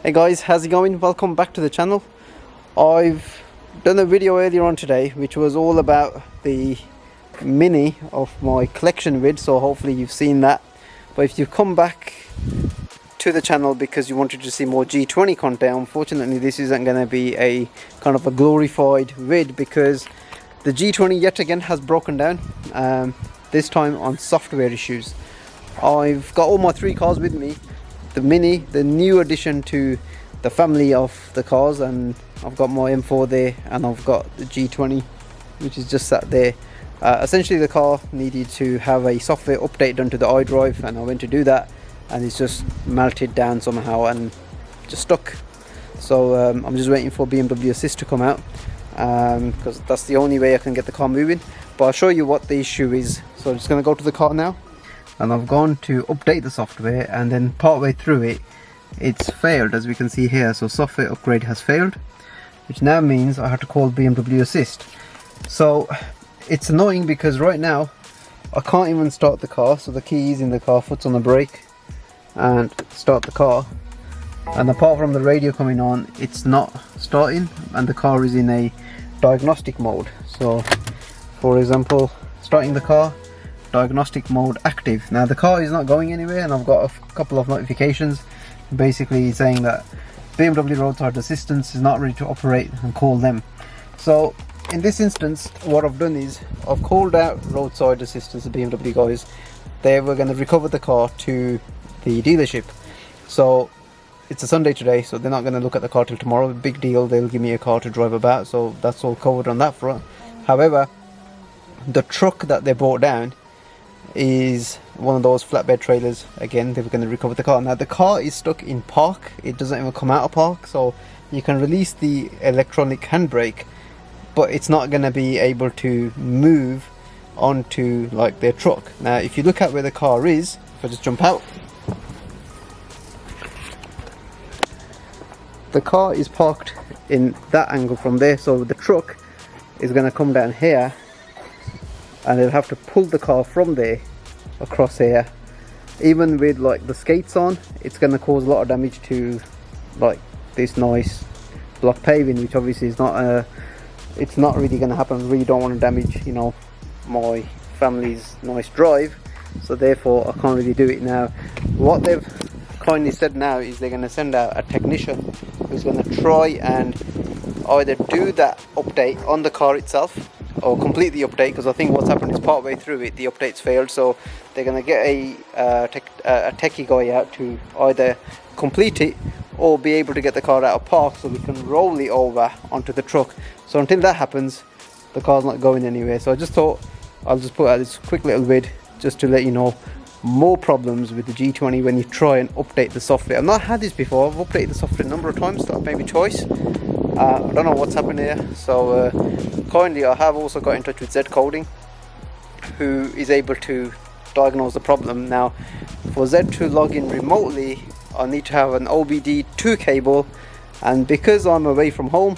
Hey guys, how's it going? Welcome back to the channel. I've done a video earlier on today which was all about the Mini of my collection vid, so hopefully you've seen that. But if you come back to the channel because you wanted to see more G20 content, unfortunately this isn't going to be a kind of a glorified vid because the G20 yet again has broken down, this time on software issues. I've got all my three cars with me. The Mini, the new addition to the family of the cars, and I've got my M4 there, and I've got the G20 which is just sat there. Essentially the car needed to have a software update done to the iDrive, and I went to do that and it's just melted down somehow and just stuck. So I'm just waiting for BMW Assist to come out because that's the only way I can get the car moving. But I'll show you what the issue is. So I'm just going to go to the car now, and I've gone to update the software, and then partway through it's failed, as we can see here. So software upgrade has failed, which now means I have to call BMW Assist. So it's annoying because right now I can't even start the car. So the key is in the car, foot's on the brake, and start the car, and apart from the radio coming on, it's not starting, and the car is in a diagnostic mode. So for example, starting the car, diagnostic mode active. Now the car is not going anywhere, and I've got a couple of notifications basically saying that BMW roadside assistance is not ready to operate and call them. So in this instance what I've done is I've called out roadside assistance, the BMW guys. They were going to recover the car to the dealership. So it's a Sunday today, so they're not going to look at the car till tomorrow. Big deal, they'll give me a car to drive about, so that's all covered on that front. However, the truck that they brought down is one of those flatbed trailers. Again, they were going to recover the car. Now the car is stuck in park, it doesn't even come out of park, so you can release the electronic handbrake, but it's not going to be able to move onto like their truck. Now if you look at where the car is, if I just jump out, the car is parked in that angle from there, so the truck is going to come down here, and they'll have to pull the car from there across here. Even with like the skates on, it's going to cause a lot of damage to like this nice block paving, which obviously is not it's not really going to happen. I really don't want to damage, you know, my family's nice drive, so therefore I can't really do it now. What they've kindly said now is they're going to send out a technician who's going to try and either do that update on the car itself or complete the update, because I think what's happened is partway through it the update's failed. So they're going to get a techie guy out to either complete it or be able to get the car out of park so we can roll it over onto the truck. So until that happens, the car's not going anywhere. So I just thought I'll just put out this quick little vid just to let you know more problems with the G20 when you try and update the software. I've not had this before. I've updated the software a number of times, so I've made a choice. I don't know what's happened here. So kindly, I have also got in touch with Z Coding, who is able to diagnose the problem. Now for Z to log in remotely, I need to have an OBD2 cable, and because I'm away from home,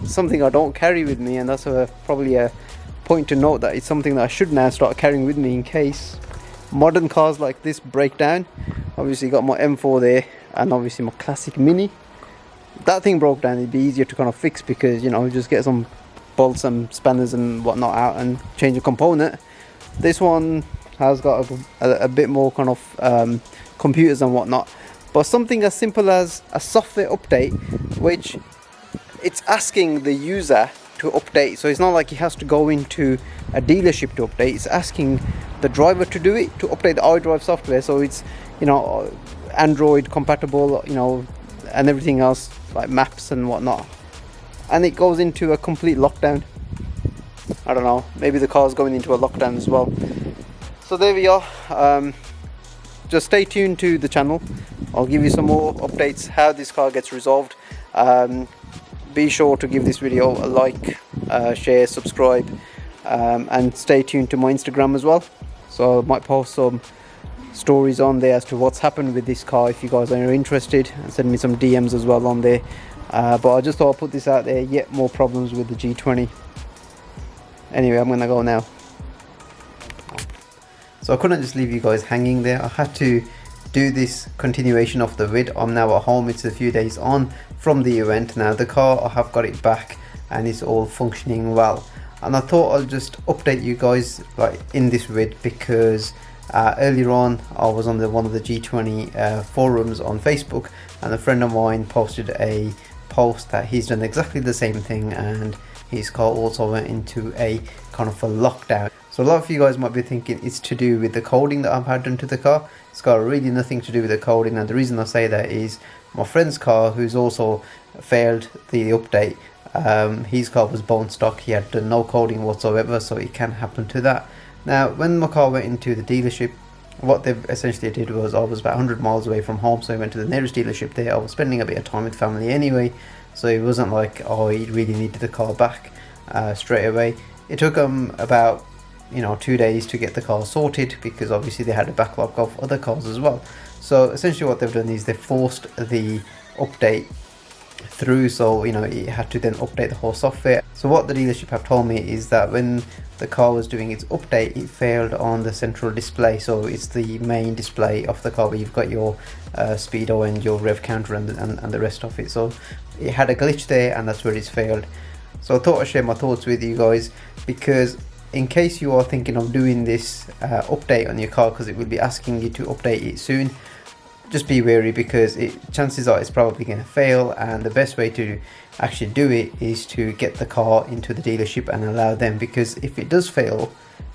something I don't carry with me, and that's probably a point to note, that it's something that I should now start carrying with me in case modern cars like this break down. Obviously got my M4 there, and obviously my classic Mini. That thing broke down, it'd be easier to kind of fix because, you know, just get some bolts and spanners and whatnot out and change a component. This one has got a bit more kind of computers and whatnot, but something as simple as a software update, which it's asking the user to update. So it's not like he has to go into a dealership to update, it's asking the driver to do it, to update the iDrive software, so it's, you know, Android compatible, you know, and everything else like maps and whatnot, and it goes into a complete lockdown. I don't know, maybe the car's going into a lockdown as well. So there we are. Just stay tuned to the channel. I'll give you some more updates how this car gets resolved. Be sure to give this video a like, share, subscribe, and stay tuned to my Instagram as well. So I might post some stories on there as to what's happened with this car if you guys are interested, and send me some DMs as well on there. But I just thought I'd put this out there. Yet more problems with the G20. Anyway, I'm gonna go now. So I couldn't just leave you guys hanging there. I had to do this continuation of the vid. I'm now at home, it's a few days on from the event. Now the car, I have got it back and it's all functioning well, and I thought I'll just update you guys like in this vid, because earlier on I was on one of the G20 forums on Facebook, and a friend of mine posted a post that he's done exactly the same thing, and his car also went into a kind of a lockdown. So a lot of you guys might be thinking it's to do with the coding that I've had done to the car. It's got really nothing to do with the coding, and the reason I say that is my friend's car, who's also failed the update, his car was bone stock. He had done no coding whatsoever, so it can happen to that. Now when my car went into the dealership, what they essentially did was, I was about 100 miles away from home, so I went to the nearest dealership there. I was spending a bit of time with family anyway, so it wasn't like, oh, he really needed the car back straight away. It took them about 2 days to get the car sorted, because obviously they had a backlog of other cars as well. So essentially what they've done is they forced the update through, so it had to then update the whole software. So what the dealership have told me is that when the car was doing its update, it failed on the central display. So it's the main display of the car where you've got your speedo and your rev counter and the rest of it. So it had a glitch there, and that's where it's failed. So I thought I'd share my thoughts with you guys, because in case you are thinking of doing this update on your car, because it will be asking you to update it soon, just be wary, because chances are it's probably going to fail, and the best way to actually do it is to get the car into the dealership and allow them, because if it does fail,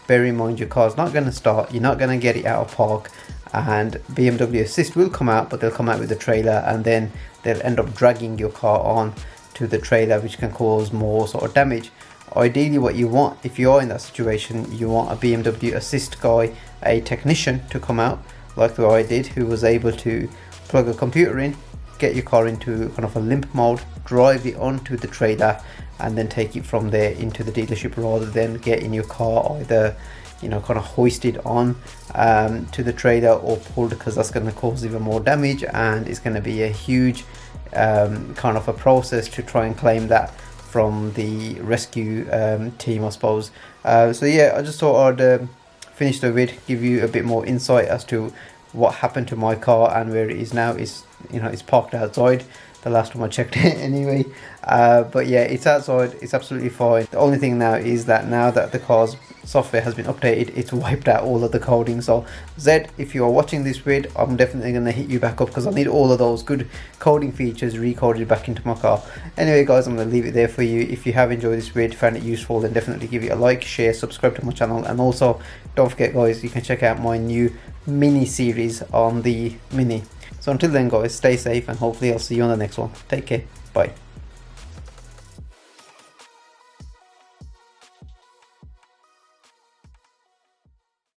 bear in mind your car's not going to start, you're not going to get it out of park, and BMW Assist will come out, but they'll come out with the trailer, and then they'll end up dragging your car on to the trailer, which can cause more sort of damage. Ideally what you want, if you are in that situation, you want a BMW Assist guy, a technician, to come out like the way I did, who was able to plug a computer in, get your car into kind of a limp mode, drive it onto the trailer, and then take it from there into the dealership, rather than getting your car either kind of hoisted on to the trailer or pulled, because that's going to cause even more damage, and it's going to be a huge kind of a process to try and claim that from the rescue team, I suppose. So yeah, I just thought I'd finish the vid, give you a bit more insight as to what happened to my car and where it is now. It's it's parked outside the last time I checked it anyway, but yeah, it's outside, it's absolutely fine. The only thing now is that now that the car's software has been updated, it's wiped out all of the coding. So Zed, if you are watching this vid, I'm definitely going to hit you back up, because I need all of those good coding features recoded back into my car. Anyway guys, I'm going to leave it there for you. If you have enjoyed this vid, found it useful, then definitely give it a like, share, subscribe to my channel, and also don't forget guys, you can check out my new mini series on the Mini. So until then guys, stay safe, and hopefully I'll see you on the next one. Take care, bye.